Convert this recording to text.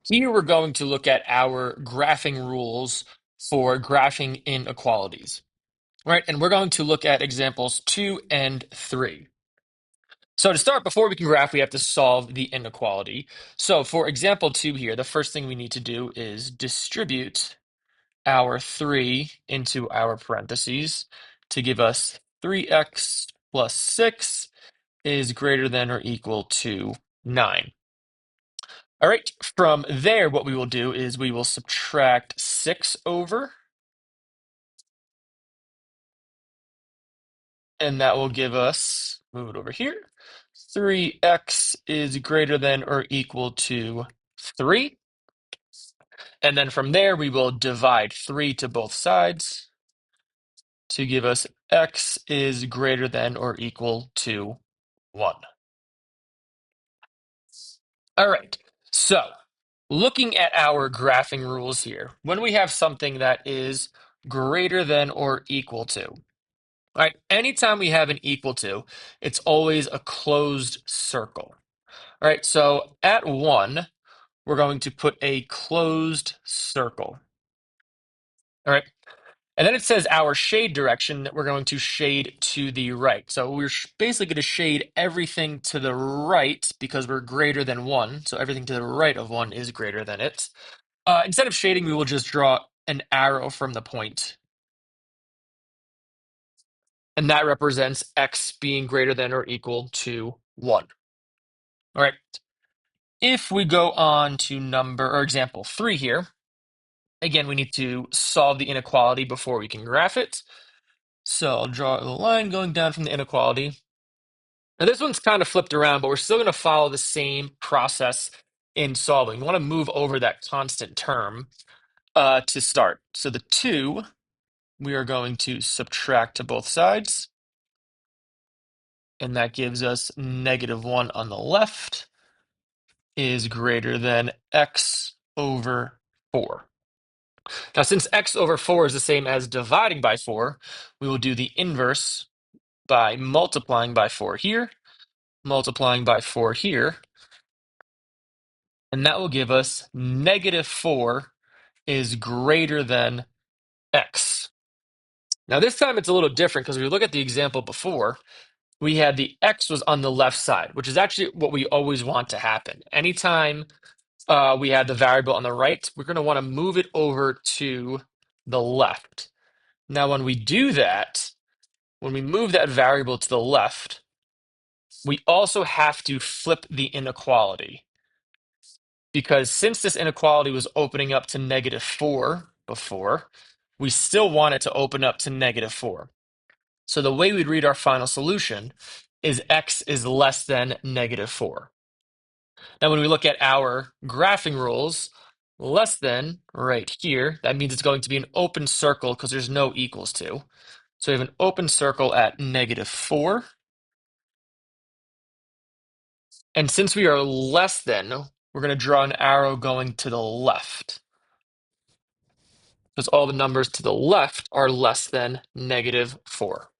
Here we're going to look at our graphing rules for graphing inequalities, right? And we're going to look at examples 2 and 3. So to start, before we can graph, we have to solve the inequality. So for example 2 here, the first thing we need to do is distribute our 3 into our parentheses to give us 3x plus 6 is greater than or equal to 9. All right, from there, what we will do is we will subtract 6 over, and that will give us, move it over here, 3x is greater than or equal to 3. And then from there, we will divide 3 to both sides to give us x is greater than or equal to 1. All right, so looking at our graphing rules here, when we have something that is greater than or equal to, all right, anytime we have an equal to, it's always a closed circle. All right, so at 1, we're going to put a closed circle. All right, and then it says our shade direction that we're going to shade to the right. So we're basically going to shade everything to the right because we're greater than 1. So everything to the right of 1 is greater than it. Instead of shading, we will just draw an arrow from the point, and that represents x being greater than or equal to 1. All right. If we go on to example 3 here, again, we need to solve the inequality before we can graph it. So I'll draw the line going down from the inequality. Now this one's kind of flipped around, but we're still going to follow the same process in solving. We want to move over that constant term to start. So the 2, we are going to subtract to both sides. And that gives us -1 on the left is greater than x over 4. Now, since x over 4 is the same as dividing by 4, we will do the inverse by multiplying by 4 here, multiplying by 4 here, and that will give us -4 is greater than x. Now, this time it's a little different because if we look at the example before, we had the x was on the left side, which is actually what we always want to happen. Anytime we have the variable on the right, we're going to want to move it over to the left. Now, when we do that, when we move that variable to the left, we also have to flip the inequality. Because since this inequality was opening up to -4 before, we still want it to open up to -4. So the way we'd read our final solution is x is less than -4. Now, when we look at our graphing rules, less than right here, that means it's going to be an open circle because there's no equals to. So we have an open circle at -4. And since we are less than, we're going to draw an arrow going to the left because all the numbers to the left are less than -4.